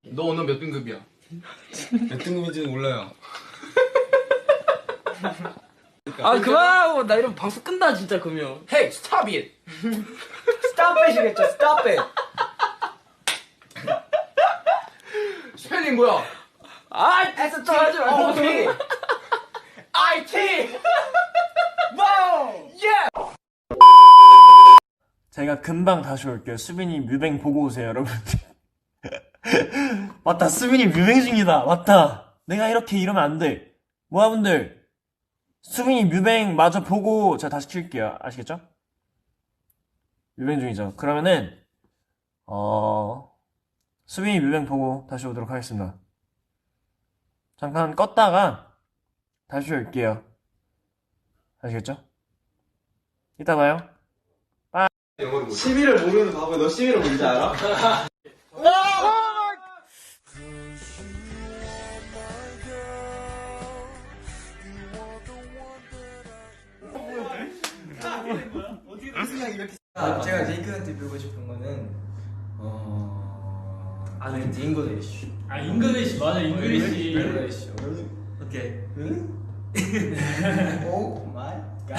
너 오늘 몇 등급이야? 몇 등급인지는 몰라요. 아 그만하고 나 이러면 방송 끝나 진짜 그러면. Hey, stop it! Stop it이겠죠. Stop it. 스펠링 뭐야? 에서 좀 하지 말고. 오케이. IT! 와우. 제가 금방 다시 올게요. 수빈이 뮤뱅 보고 오세요, 여러분. 맞다, 수빈이 뮤뱅 중이다. 맞다. 내가 이렇게 이러면 안 돼. 모아분들, 수빈이 뮤뱅 마저 보고 제가 다시 킬게요. 아시겠죠? 뮤뱅 중이죠. 그러면은 수빈이 뮤뱅 보고 다시 오도록 하겠습니다. 잠깐 껐다가 다시 올게요. 아시겠죠? 이따 봐요. 11을 모르는 바보, 너 11을 뭔지 알아? 제가 제이크한테 배우고 싶은 거는 잉글리시. 아 잉글리시 맞아 잉글리시. 오케이. 오 마이 갓.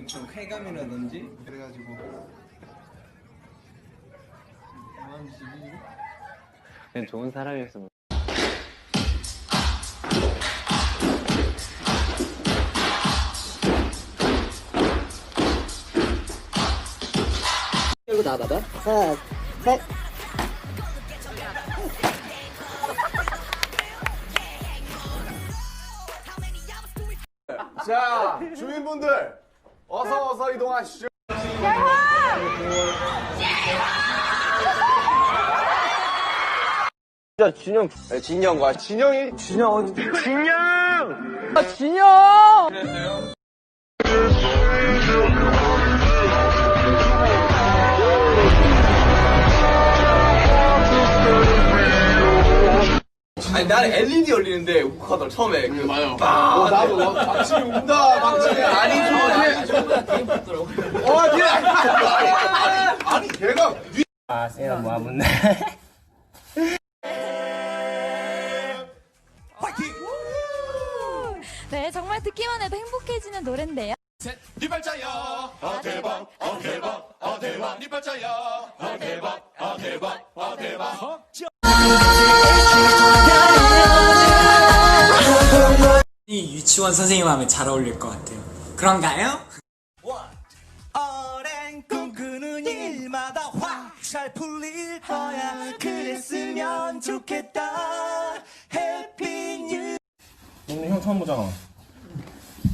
좀 쾌감이라든지 그래가지고 그냥 좋은 사람이었으면. 이거 나봐봐. 하나, 셋. 자, 주민분들 어서 이동하시죠. 아니 나는 LED 열리는데 웃하더라 처음에 그 맞아요. 나도 박진이 운다. 박진이 아니 저보다 게임 붙더라고. 아니 걔가 아세요, 모아분들. 네, 정말 듣기만 해도 행복해지는 노래인데요. 네 발자야 대박 대박 대박 네 발자야 대박 대박 대박 이 유치원 선생님 하면 잘 어울릴 것 같아요. 그런가요? 오랜 꿈꾸는 일마다 확 잘 풀릴 거야. 그랬으면 좋겠다. 해피 뉴. 오늘 형 처음 보잖아.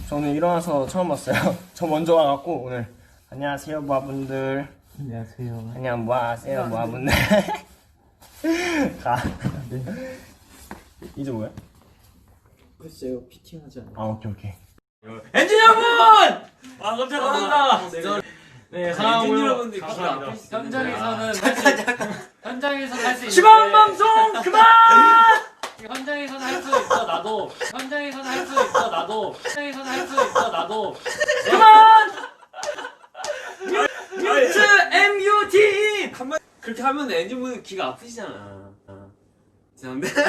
저 오늘 일어나서 처음 봤어요. 저 먼저 와갖고 오늘 안녕하세요, 모아분들. 안녕하세요. 안녕, 뭐하세요, 모아분들. 가. 이제 뭐야? 글쎄요, 피팅하지 않아. 아, 오케이. 엔지니어분! 아 깜짝 놀랐다. 네 사랑하고요. 여러분들 감사합니다. 현장에서는 현장에서는 할 수 있는 시방 방송 그만! 현장에서는 할 수 있어 나도. 현장에서는 할 수 있어 나도. 현장에서는 할 수 있어 나도. 그만! 뮤트 MUT! 그렇게 하면 엔진분은 귀가 아프시잖아. 죄송합니다.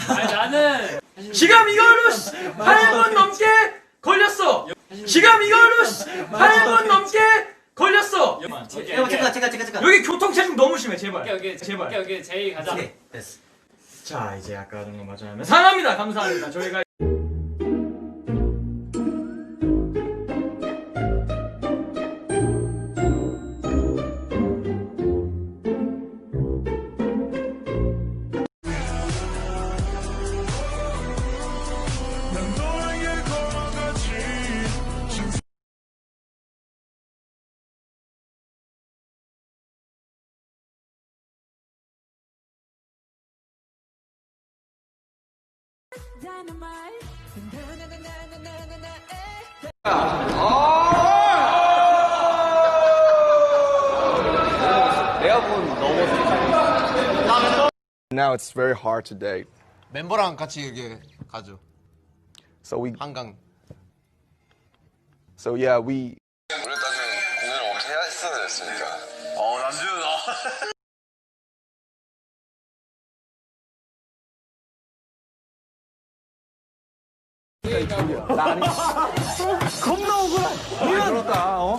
아니 나는 지금 이걸로 8분 넘게 걸렸어. 지금 이걸로 8분 넘게 걸렸어. 잠깐. 여기 교통체증 너무 심해. 제발. 오케이 제발. 오케이 제이 가자. 됐어. 자 이제 아까 하던 거 마저 하면 사랑합니다. 감사합니다. 저희가 내가 본 넘어서 Now it's very hard to date. 멤버랑 같이 이게 가죠. So we 한강. So yeah, we 오늘 따지면 공연을 어떻게 했어야 됐습니까?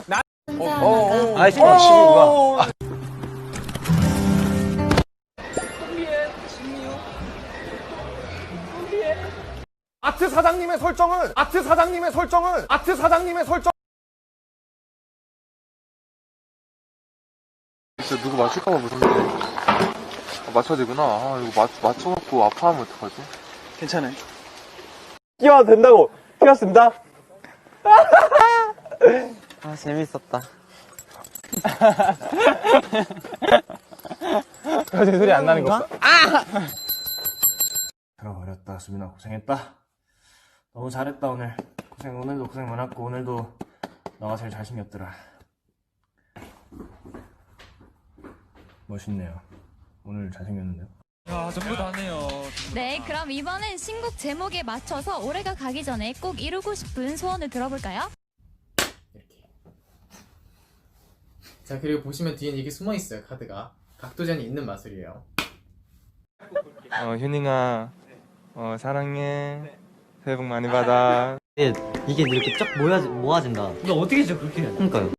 남준. 아이 친구가. 아트 사장님의 설정 진짜 누구 맞출까봐 무섭네. 맞춰야 되구나. 이거 맞춰갖고 아파하면 어떡하지? 괜찮아요. 끼워도 된다고. 끼웠습니다. 재밌었다. 그래서 소리 안 나는 거 없어. 들어버렸다. 수빈아 고생했다. 너무 잘했다 오늘. 오늘도 고생 많았고 오늘도 너가 제일 잘생겼더라. 멋있네요. 오늘 잘생겼는데요. 네, 그럼 이번엔 신곡 제목에 맞춰서 올해가 가기 전에 꼭 이루고 싶은 소원을 들어볼까요? 자, 그리고 보시면 뒤엔 이게 숨어있어요. 카드가 각도전이 있는 마술이에요. 효닝아, 사랑해. 새해 복 많이 받아. 이게 이렇게 쫙 모아진다. 이거 어떻게 진짜 그렇게 해야 돼? 그러니까요.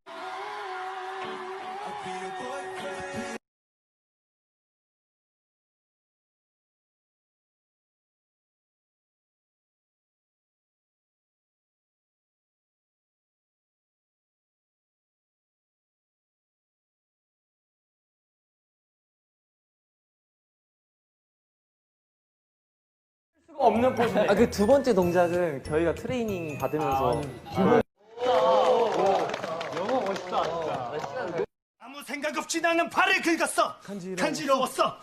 그 두 번째 동작은 저희가 트레이닝 받으면서. 아무 생각 없이 나는 발을 긁었어. 간지러웠어.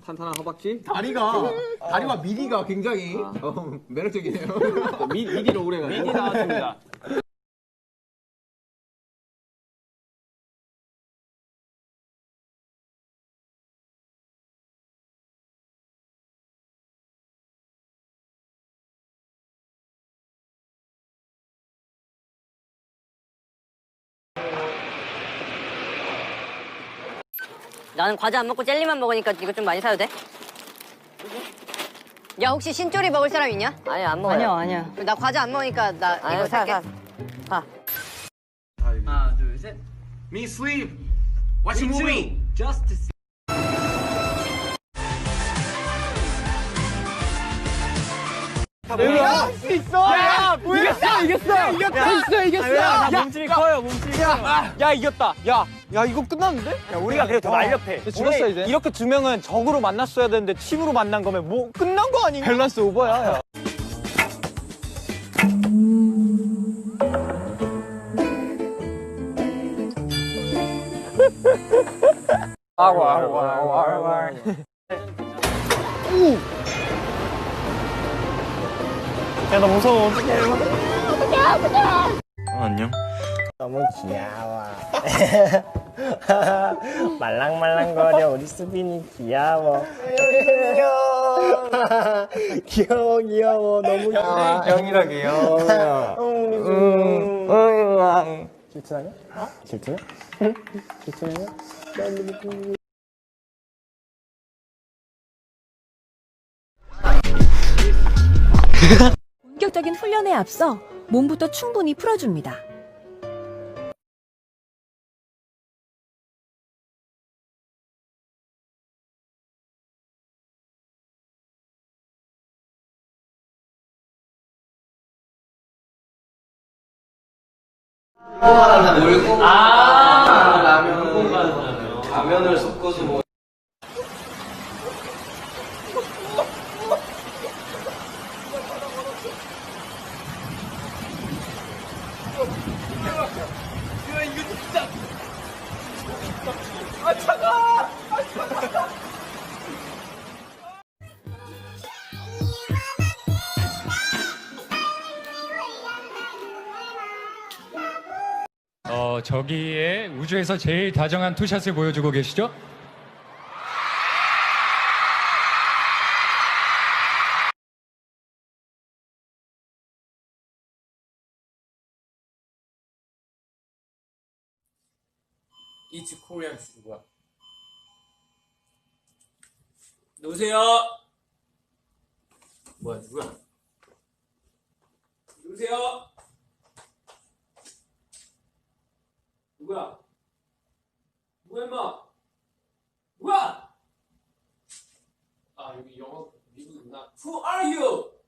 탄탄한 허벅지? 다리와 미리가 굉장히 매력적이네요. 미디로 오래 가요. 미디 나왔습니다. 나는 과자 안 먹고 젤리만 먹으니까 이거 좀 많이 사도 돼? 야, 혹시 신조리 먹을 사람 있냐? 아니, 안 먹어요. 아니야. 나 과자 안 먹으니까 나 이거 살게. 사. 하나, 둘, 셋. Me sleep. Watching movie. Just to see. 야, 몸집이 커요, 몸집이 커요. 야, 이겼다. 야, 이거 끝났는데? 야, 우리가 그래도 더 날렵해. 죽었어, 이제. 이렇게 두 명은 적으로 만났어야 되는데 팀으로 만난 거면 뭐 끝난 거 아닌가? 밸런스 오버야, 야. 야, 나 무서워. 어떡해. 안녕. 너무 귀여워. 말랑말랑거려. 우리 수빈이 귀여워. 귀여워. 너무 귀여워. 형이라 귀여워. 질투나냐? 질투냐? 질투나냐? 본격적인 훈련에 앞서 몸부터 충분히 풀어줍니다. 몰고 라면을 섞어서 먹. 이거 진짜. 아 차가. 저기에 우주에서 제일 다정한 투샷을 보여주고 계시죠? 이츠 코리안 누구야? 누구세요? 뭐야 누구야? 누구세요? 누구야? 누구야 임마? 누구야? 아 여기 영어 미국이구나. Who are you?